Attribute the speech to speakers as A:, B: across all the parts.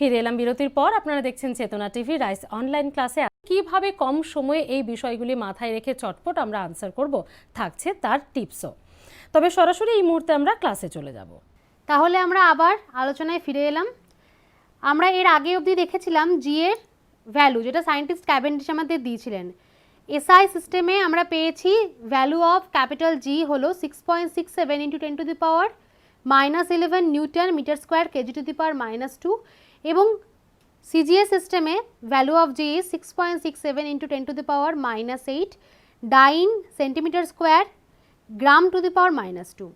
A: ফিরে এলাম বিরতির পর। আপনারা দেখছেন চেতনা টিভি রাইস অনলাইন ক্লাসে। কিভাবে কম সময়ে এই বিষয়গুলি মাথায় রেখে চটপট আমরা আনসার করব, থাকছে তার টিপসও। তবে সরাসরি এই মুহূর্তে আমরা ক্লাসে চলে যাব।
B: তাহলে আমরা আবার আলোচনায় ফিরে এলাম। আমরা এর আগে অবধি দেখেছিলাম জি এর ভ্যালু, যেটা সায়েন্টিস্ট ক্যাভেন্ডিশ আমাদের দিয়েছিলেন। এসআই সিস্টেমে আমরা পেয়েছি ভ্যালু অফ ক্যাপিটাল জি হলো 6.67 into 10 to the power -11 newton metre square KG to the power -2, এবং সিজিএস সিস্টেমে value of G is 6.67 into 10 to the power -8 dyne centimetre square gram to the power -2।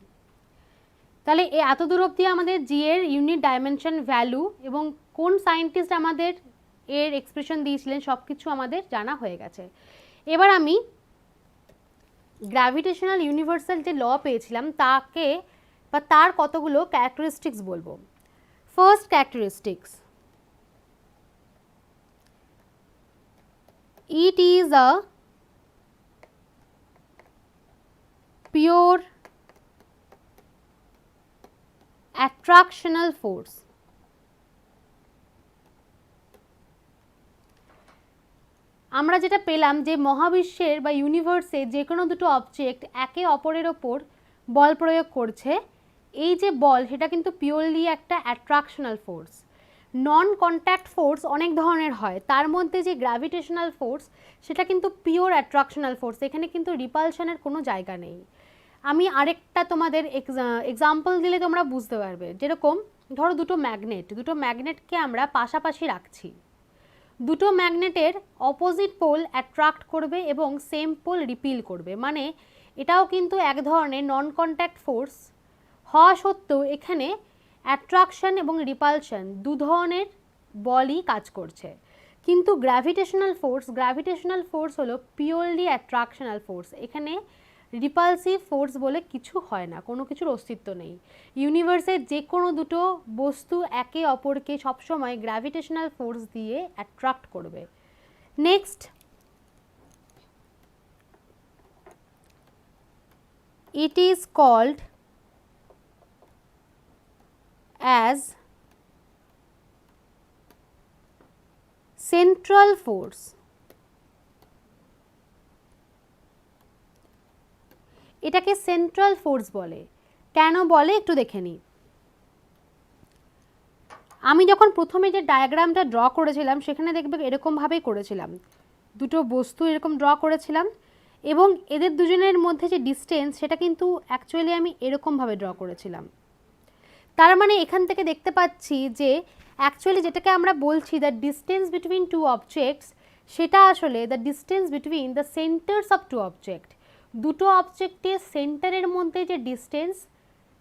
B: তাহলে এত দূর অবধি আমাদের জি এর unit dimension, value এবং কোন সায়েন্টিস্ট আমাদের এর এক্সপ্রেশন দিয়েছিলেন সব কিছু আমাদের জানা হয়ে গেছে। এবার আমি গ্র্যাভিটেশনাল ইউনিভার্সাল যে ল পেয়েছিলাম তাকে বা তার কতগুলো ক্যারেক্টারিস্টিক্স বলবো। First characteristics, it is a pure attractional force। আমরা যেটা পেলাম যে মহাবিশ্বের বা ইউনিভার্সে যে কোনো দুটো অবজেক্ট একে অপরের ওপর বল প্রয়োগ করছে, এই যে বল সেটা কিন্তু পিওরলি একটা অ্যাট্রাকশনাল ফোর্স। নন কন্ট্যাক্ট ফোর্স অনেক ধরনের হয়, তার মধ্যে যে গ্র্যাভিটেশনাল ফোর্স সেটা কিন্তু পিওর অ্যাট্রাকশনাল ফোর্স, এখানে কিন্তু রিপালশনের কোনো জায়গা নেই। আমি আরেকটা তোমাদের এক্সাম্পল দিলে তোমরা বুঝতে পারবে। যেরকম ধরো দুটো ম্যাগনেটকে আমরা পাশাপাশি রাখছি, দুটো ম্যাগনেটের অপোজিট পোল অ্যাট্রাক্ট করবে এবং সেম পোল রিপিল করবে, মানে এটাও কিন্তু এক ধরনের নন কন্ট্যাক্ট ফোর্স হওয়া সত্ত্বেও এখানে অ্যাট্রাকশন এবং রিপালশন দু ধরনের বলই কাজ করছে। কিন্তু গ্র্যাভিটেশনাল ফোর্স হলো পিওরলি অ্যাট্রাকশনাল ফোর্স, এখানে রিপালসিভ ফোর্স বলে কিছু হয় না, কোনো কিছুর অস্তিত্ব নেই। ইউনিভার্সের যে কোনো দুটো বস্তু একে অপরকে সবসময় গ্র্যাভিটেশনাল ফোর্স দিয়ে অ্যাট্রাক্ট করবে। Next, it is called as central force. এটাকে সেন্ট্রাল ফোর্স বলে। কেন বলে একটু দেখে নিই। আমি যখন প্রথমে যে ডায়াগ্রামটা ড্র করেছিলাম সেখানে দেখবে এরকমভাবেই করেছিলাম, দুটো বস্তু এরকম ড্র করেছিলাম এবং এদের দুজনের মধ্যে যে ডিস্টেন্স সেটা কিন্তু অ্যাকচুয়ালি আমি এরকমভাবে ড্র করেছিলাম। তার মানে এখান থেকে দেখতে পাচ্ছি যে অ্যাকচুয়ালি যেটাকে আমরা বলছি the distance between two objects, সেটা আসলে the distance between the centres of two object. দুটো অবজেক্টের সেন্টারের মধ্যে যে ডিস্টেন্স,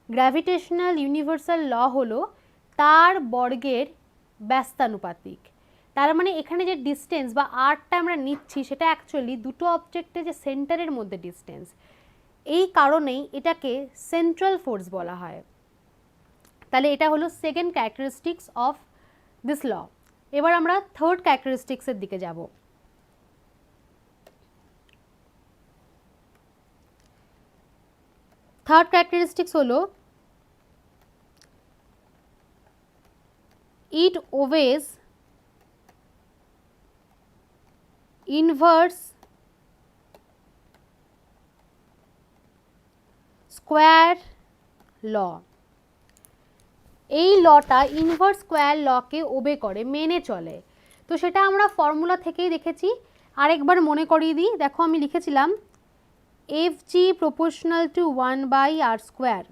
B: গ্র্যাভিটেশনাল ইউনিভার্সাল ল হলো তার বর্গের ব্যস্তানুপাতিক। তার মানে এখানে যে ডিস্টেন্স বা আরটা আমরা নিচ্ছি সেটা অ্যাকচুয়ালি দুটো অবজেক্টের যে সেন্টারের মধ্যে ডিস্টেন্স, এই কারণেই এটাকে সেন্ট্রাল ফোর্স বলা হয়। তাহলে এটা হলো second characteristics of this law. এবার আমরা থার্ড ক্যারেক্টারিস্টিক্সের দিকে যাব। থার্ড ক্যারেক্টারিস্টিক্স হলো it obeys inverse square law। এই লটা ইনভার্স স্কোয়ার লকে ওবে করে, মেনে চলে। তো সেটা আমরা ফর্মুলা থেকেই দেখেছি, আরেকবার মনে করিয়ে দিই। দেখো আমি লিখেছিলাম F G proportional to 1/r²।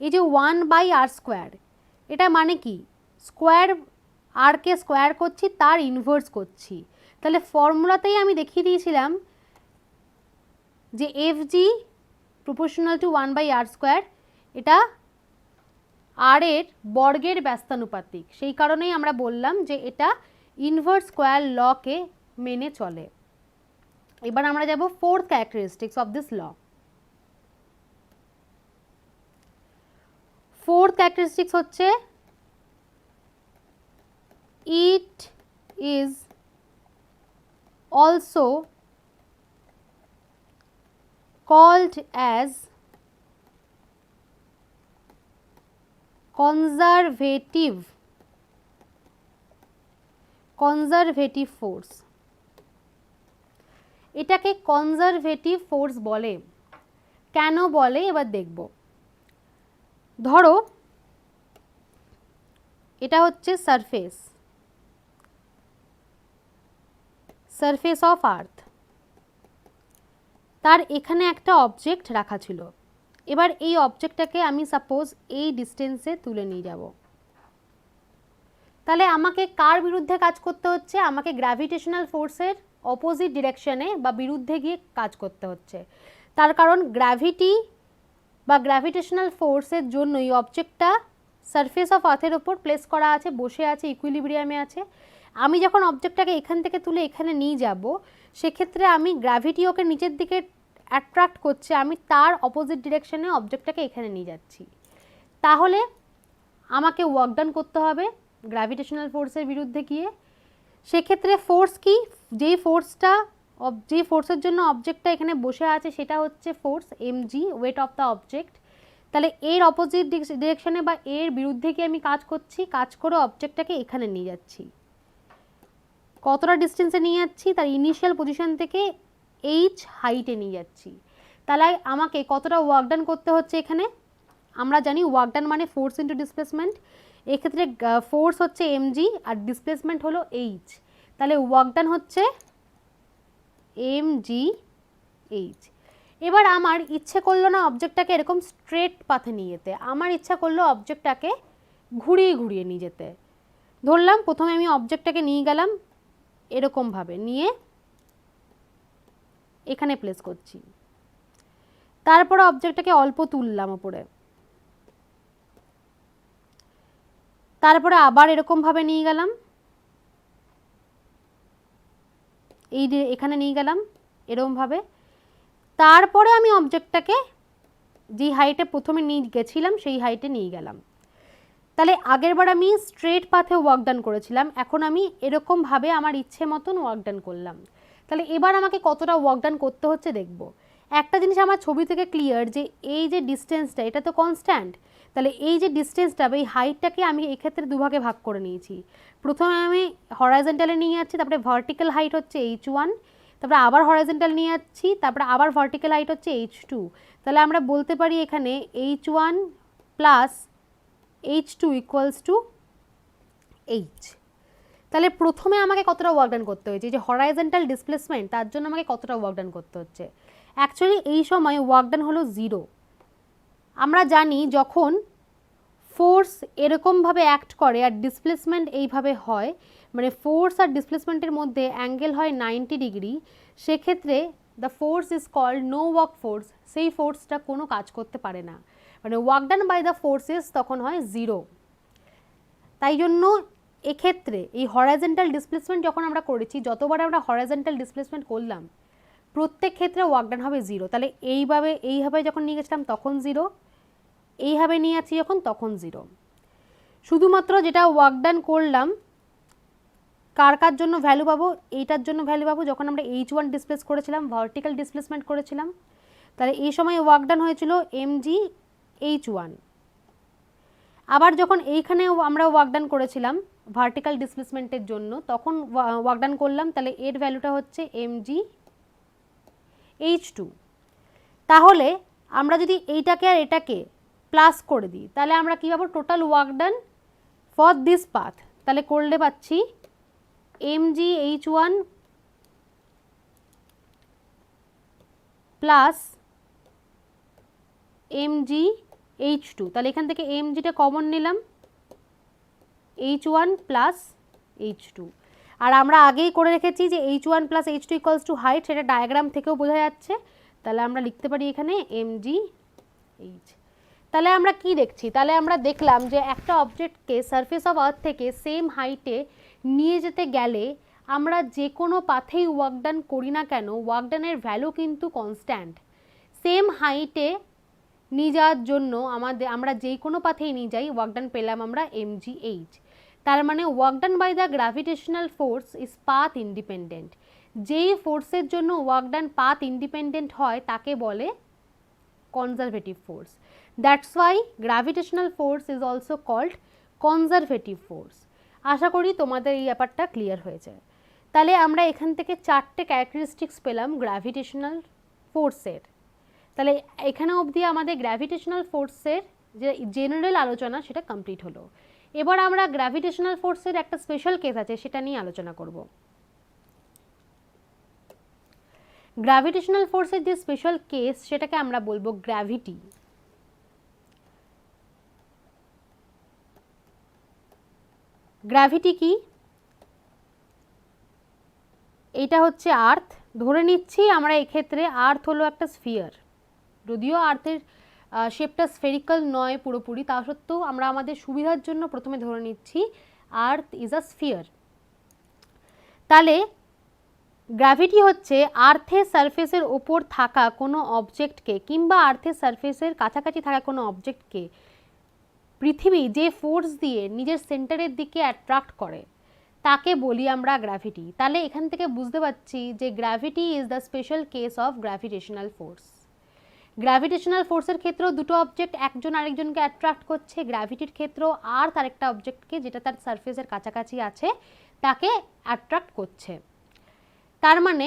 B: এই যে 1/r², এটা মানে কি? স্কোয়ার, আরকে স্কোয়ার করছি, তার ইনভার্স করছি। তাহলে ফর্মুলাতেই আমি দেখিয়ে দিয়েছিলাম যে F G proportional to 1/r², এটা আর এর বর্গের ব্যস্তানুপাতিক, সেই কারণেই আমরা বললাম যে এটা ইনভার্স স্কোয়ার লকে মেনে চলে। এবার আমরা যাব fourth characteristics of this law. Fourth characteristics হচ্ছে it is also called as conservative conservative force. এটাকে কনজারভেটিভ ফোর্স বলে। কেন বলে এবার দেখব। ধরো এটা হচ্ছে সারফেস, সারফেস অফ আর্থ, তার এখানে একটা অবজেক্ট রাখা ছিল। এবার এই অবজেক্টটাকে আমি সাপোজ এই ডিস্টেন্সে তুলে নিয়ে যাব। তাহলে আমাকে কার বিরুদ্ধে কাজ করতে হচ্ছে? আমাকে গ্র্যাভিটেশনাল ফোর্সের অপোজিট ডিরেকশনে বা বিরুদ্ধে গিয়ে কাজ করতে হচ্ছে। তার কারণ গ্র্যাভিটি বা গ্র্যাভিটেশনাল ফোর্সের জন্য এই অবজেক্টটা সারফেস অফ আর্থের ওপর প্লেস করা আছে, বসে আছে, ইকুইলিব্রিয়ামে আছে। আমি যখন অবজেক্টটাকে এখান থেকে তুলে এখানে নিয়ে যাব, সেক্ষেত্রে আমি গ্র্যাভিটি ওকে নিচের দিকে অ্যাট্রাক্ট করছে, আমি তার অপোজিট ডিরেকশনে অবজেক্টটাকে এখানে নিয়ে যাচ্ছি। তাহলে আমাকে ওয়ার্ক ডান করতে হবে গ্র্যাভিটেশনাল ফোর্সের বিরুদ্ধে গিয়ে। সেক্ষেত্রে ফোর্স কি? যেই ফোর্সের জন্য অবজেক্টটা এখানে বসে আছে সেটা হচ্ছে force mg, weight of the object. তাহলে এর অপোজিট ডিরেকশনে বা এর বিরুদ্ধে কি আমি কাজ করছি, কাজ করে অবজেক্টটাকে এখানে নিয়ে যাচ্ছি। কতটা ডিস্টেন্সে নিয়ে যাচ্ছি? তার ইনিশিয়াল পজিশন থেকে h হাইটে নিয়ে যাচ্ছি। তাহলে আমাকে কতটা ওয়ার্ক ডান করতে হচ্ছে এখানে? আমরা জানি ওয়ার্ক ডান মানে ফোর্স ইন্টু ডিসপ্লেসমেন্ট। এক্ষেত্রে ফোর্স হচ্ছে mg আর ডিসপ্লেসমেন্ট হলো h। তাহলে ওয়ার্ক ডান হচ্ছে mgh। এবার আমার ইচ্ছে করলো না অবজেক্টটাকে এরকম স্ট্রেট পাথে নিয়ে যেতে, আমার ইচ্ছা করলো অবজেক্টটাকে ঘুরিয়ে ঘুরিয়ে নিয়ে যেতে। ধরলাম প্রথমে আমি অবজেক্টটাকে নিয়ে গেলাম এরকমভাবে, নিয়ে এখানে প্লেস করছি। তারপরে অবজেক্টটাকে অল্প তুললাম ওপরে, তারপরে আবার এরকমভাবে নিয়ে গেলাম, এই যে এখানে নিয়ে গেলাম এরকমভাবে। তারপরে আমি অবজেক্টটাকে যে হাইটে প্রথমে নিয়ে গেছিলাম সেই হাইটে নিয়ে গেলাম। তাহলে আগেরবার আমি স্ট্রেট পাথে ওয়ার্ক ডান করেছিলাম, এখন আমি এরকমভাবে আমার ইচ্ছে মতন ওয়ার্ক ডান করলাম। তাহলে এবার আমাকে কতটা ওয়ার্ক ডান করতে হচ্ছে দেখব। একটা জিনিস আমার ছবি থেকে ক্লিয়ার যে এই যে ডিস্টেন্সটা এটা তো কনস্ট্যান্ট। তাহলে এই যে ডিস্টেন্সটা বা এই হাইটটাকে আমি এক্ষেত্রে দুভাগে ভাগ করে নিয়েছি। প্রথমে আমি হরাইজন্টালে নিয়ে যাচ্ছি, তারপরে ভার্টিক্যাল হাইট হচ্ছে h1, তারপরে আবার হরাইজন্টাল নিয়ে যাচ্ছি, তারপরে আবার ভার্টিক্যাল হাইট হচ্ছে h2। তাহলে আমরা বলতে পারি এখানে h1 plus h2 equals to h। তাহলে প্রথমে আমাকে কতটা ওয়ার্ক ডান করতে হয়েছে? যে হরাইজন্টাল ডিসপ্লেসমেন্ট, তার জন্য আমাকে কতটা ওয়ার্ক ডান করতে হচ্ছে? অ্যাকচুয়ালি এই সময় ওয়ার্ক ডান হলো 0। আমরা জানি যখন ফোর্স এরকমভাবে অ্যাক্ট করে আর ডিসপ্লেসমেন্ট এইভাবে হয়, মানে ফোর্স আর ডিসপ্লেসমেন্টের মধ্যে অ্যাঙ্গেল হয় 90 ডিগ্রি, সেক্ষেত্রে the force is called no work force. সেই ফোর্সটা কোনো কাজ করতে পারে না, মানে work done by the forces তখন হয় 0। তাই জন্য এক্ষেত্রে এই হরাইজন্টাল ডিসপ্লেসমেন্ট যখন আমরা করেছি, যতবার আমরা হরাইজন্টাল ডিসপ্লেসমেন্ট করলাম প্রত্যেক ক্ষেত্রে ওয়ার্ক ডান হবে 0। তাহলে এইভাবে যখন নিয়ে গেছিলাম তখন 0, এইভাবে নিয়ে যাচ্ছি যখন তখন 0। শুধুমাত্র যেটা ওয়ার্ক ডান করলাম কার জন্য ভ্যালু পাবো? এইটার জন্য ভ্যালু পাবো যখন আমরা h1 ডিসপ্লেস করেছিলাম, ভার্টিক্যাল ডিসপ্লেসমেন্ট করেছিলাম। তাহলে এই সময় ওয়ার্ক ডান হয়েছিল mgh1। আবার যখন এইখানে আমরা ওয়ার্ক ডান করেছিলাম ভার্টিক্যাল ডিসপ্লেসমেন্টের জন্য, তখন ওয়ার্ক ডান করলাম, তাহলে এর ভ্যালুটা হচ্ছে mgh2। তাহলে আমরা যদি এইটাকে আর এটাকে প্লাস করে দিই তাহলে আমরা কী পাবো? Total work done for this path. তাহলে করলে পাচ্ছি mgh1 প্লাস mgh2। তাহলে এখান থেকে mgটা কমন নিলাম, h1 প্লাস h2। আর আমরা আগেই করে রেখেছি যে h1 plus h2 equals to height, সেটা ডায়াগ্রাম থেকেও বোঝা যাচ্ছে। তাহলে আমরা লিখতে পারি এখানে mgh। তাহলে আমরা কি দেখছি? তাহলে আমরা দেখলাম যে একটা অবজেক্টকে সারফেস অফ আর্থ থেকে সেম হাইটে নিয়ে যেতে গেলে আমরা যে কোনো পাথেই ওয়ার্ক ডান করি না কেন, ওয়ার্ক ডানের ভ্যালু কিন্তু কনস্ট্যান্ট। সেম হাইটে নিয়ে যাওয়ার জন্য আমরা যে কোনো পাথেই নিয়ে যাই ওয়ার্ক ডান পেলাম আমরা mgh। তার মানে work done by the gravitational force is path independent. যেই ফোর্সের জন্য ওয়ার্ক ডান পাথ ইন্ডিপেন্ডেন্ট হয় তাকে বলে conservative force. That's why gravitational force is also called conservative force. আশা করি তোমাদের এই ব্যাপারটা ক্লিয়ার হয়েছে। তাহলে আমরা এখান থেকে 4টে ক্যারেক্টারিস্টিক্স পেলাম গ্র্যাভিটেশনাল ফোর্সের। তাহলে এখানে অবধি আমাদের গ্র্যাভিটেশনাল ফোর্সের যে জেনারেল আলোচনা সেটা কমপ্লিট হলো। এবার আমরা গ্র্যাভিটেশনাল ফোর্সের একটা স্পেশাল কেস আছে সেটা নিয়ে আলোচনা করব। গ্র্যাভিটেশনাল ফোর্সের যে স্পেশাল কেস সেটাকে আমরা বলবো গ্র্যাভিটি। গ্র্যাভিটি কি? এটা হচ্ছে আর্থ, ধরে নিচ্ছি আমরা এক্ষেত্রে আর্থ হলো একটা স্ফিয়ার, যদিও আর্থের শেপটা স্ফেরিক্যাল নয় পুরোপুরি, তা সত্ত্বেও আমরা আমাদের সুবিধার জন্য প্রথমে ধরে নিচ্ছি আর্থ ইজ আ স্ফিয়ার। তাহলে গ্র্যাভিটি হচ্ছে আর্থের সারফেসের ওপর থাকা কোনো অবজেক্টকে কিংবা আর্থের সারফেসের কাছাকাছি থাকা কোনো অবজেক্টকে পৃথিবী যে ফোর্স দিয়ে নিজের সেন্টারের দিকে অ্যাট্রাক্ট করে তাকে বলি আমরা গ্র্যাভিটি। তাহলে এখান থেকে বুঝতে পারছি যে gravity is the special case of gravitational force. Gravitational ফোর্সের ক্ষেত্রেও দুটো অবজেক্ট একজন আরেকজনকে অ্যাট্রাক্ট করছে, গ্র্যাভিটির ক্ষেত্রেও আর্থ আরেকটা অবজেক্টকে যেটা তার সারফেসের কাছাকাছি আছে তাকে অ্যাট্রাক্ট করছে। তার মানে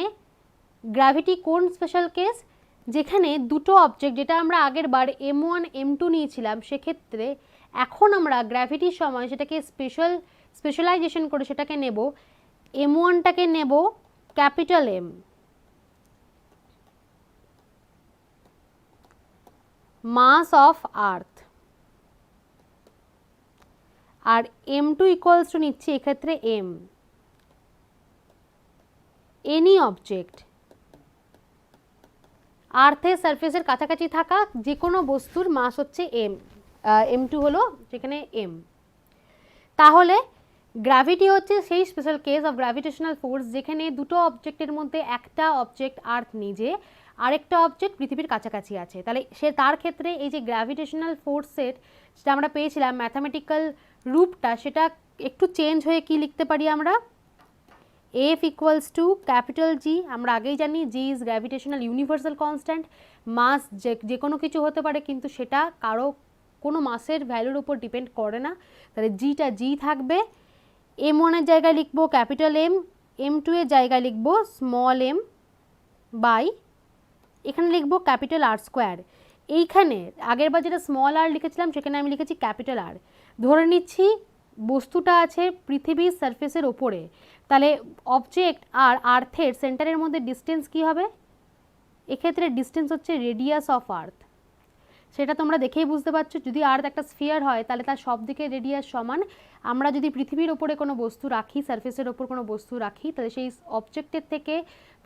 B: গ্র্যাভিটি কোন স্পেশাল কেস? যেখানে দুটো অবজেক্ট, যেটা আমরা আগের বার M1 M2 নিয়েছিলাম, সেক্ষেত্রে এখন আমরা গ্র্যাভিটির সময় সেটাকে স্পেশালাইজেশন করে সেটাকে নেব, M1টাকে নেব capital M, mass of Earth, আর M2 ইকুয়ালস টু নিচ্ছি এক্ষেত্রে M, এনি অবজেক্ট আর্থের সারফেসের কাছাকাছি থাকা যে কোনো বস্তুর মাস হচ্ছে M2 হলো যেখানে M। তাহলে গ্র্যাভিটি হচ্ছে সেই special case of gravitational force যেখানে দুটো অবজেক্টের মধ্যে একটা অবজেক্ট আর্থ নিজে, আরেকটা অবজেক্ট পৃথিবীর কাছাকাছি আছে। তাহলে তার ক্ষেত্রে এই যে গ্র্যাভিটেশনাল ফোর্সের যেটা আমরা পেয়েছিলাম ম্যাথামেটিক্যাল রূপটা, সেটা একটু চেঞ্জ হয়ে কি লিখতে পারি আমরা, F equals to capital G, আমরা আগেই জানি G is gravitational universal constant. Mass যে কোনো কিছু হতে পারে কিন্তু সেটা কোনো মাসের ভ্যালুর উপর ডিপেন্ড করে না, তাহলে জিটা জি থাকবে। M1 এর জায়গায় লিখবো ক্যাপিটাল M, M2 এর জায়গায় লিখবো স্মল m বাই এখানে লিখবো ক্যাপিটাল R স্কোয়ার। এইখানে আগের বার যেটা স্মল r লিখেছিলাম সেখানে আমি লিখেছি ক্যাপিটাল R। ধরে নিচ্ছি বস্তুটা আছে পৃথিবীর সারফেসের ওপরে, তাহলে অবজেক্ট আর আর্থের সেন্টারের মধ্যে ডিস্টেন্স কি হবে? এক্ষেত্রে ডিস্টেন্স হচ্ছে রেডিয়াস অফ আর্থ। সেটা তোমরা দেখেই বুঝতে পারছো, যদি আর্থ একটা স্ফিয়ার হয় তাহলে তার সব দিকে রেডিয়াস সমান। আমরা যদি পৃথিবীর ওপরে কোনো বস্তু রাখি, সারফেসের ওপর কোনো বস্তু রাখি, তাহলে সেই অবজেক্টের থেকে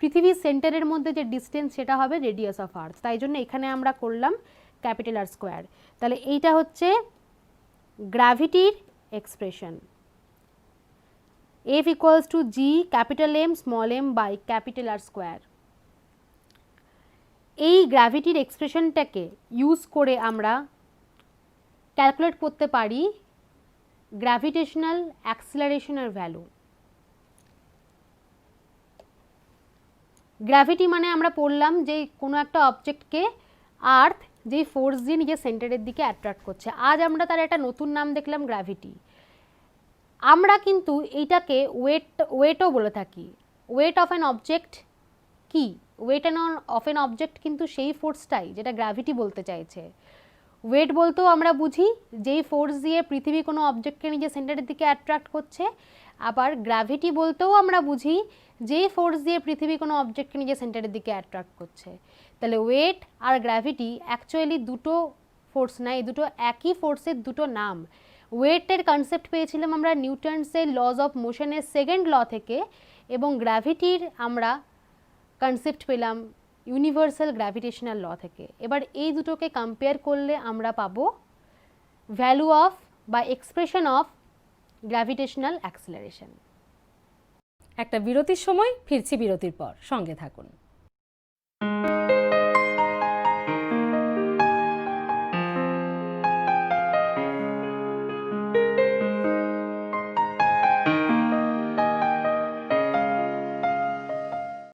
B: পৃথিবীর সেন্টারের মধ্যে যে ডিস্টেন্স সেটা হবে রেডিয়াস অফ আর্থ। তাই জন্য এখানে আমরা করলাম ক্যাপিটাল R স্কোয়ার। তাহলে এইটা হচ্ছে গ্র্যাভিটির expression, F equals to G capital M small m by capital R square. এই গ্র্যাভিটির এক্সপ্রেশনটাকে ইউজ করে আমরা ক্যালকুলেট করতে পারি গ্র্যাভিটেশনাল অ্যাক্সিলারেশনের ভ্যালু। গ্র্যাভিটি মানে আমরা পড়লাম যে কোনো একটা অবজেক্টকে আর্থ যেই ফোর্স দিয়ে নিজের সেন্টারের দিকে অ্যাট্রাক্ট করছে, আজ আমরা তার একটা নতুন নাম দেখলাম গ্র্যাভিটি। আমরা কিন্তু এইটাকে ওয়েটও বলে থাকি। ওয়েট অফ অ্যান অবজেক্ট কি? ওয়েট অফ অ্যান অবজেক্ট কিন্তু সেই ফোর্সটাই যেটা গ্র্যাভিটি বলতে চাইছে। ওয়েট বলতেও আমরা বুঝি যেই ফোর্স দিয়ে পৃথিবী কোনো অবজেক্টকে নিজের সেন্টারের দিকে অ্যাট্রাক্ট করছে, আবার গ্র্যাভিটি বলতেও আমরা বুঝি যেই ফোর্স দিয়ে পৃথিবী কোনো অবজেক্টকে নিজের সেন্টারের দিকে অ্যাট্রাক্ট করছে। তাহলে ওয়েট আর গ্র্যাভিটি অ্যাকচুয়ালি দুটো ফোর্স না, এই দুটো একই ফোর্সের দুটো নাম। ওয়েটের কনসেপ্ট পেয়েছিলাম আমরা নিউটনসের লজ অফ মোশনের সেকেন্ড ল থেকে, এবং গ্র্যাভিটির আমরা কনসেপ্ট পেলাম ইউনিভার্সাল গ্র্যাভিটেশনাল ল থেকে। এবার এই দুটোকে কম্পেয়ার করলে আমরা পাবো ভ্যালু অফ বা এক্সপ্রেশন অফ গ্র্যাভিটেশনাল অ্যাক্সিলারেশন।
A: একটা বিরতির সময়, ফিরছি বিরতির পর, সঙ্গে থাকুন।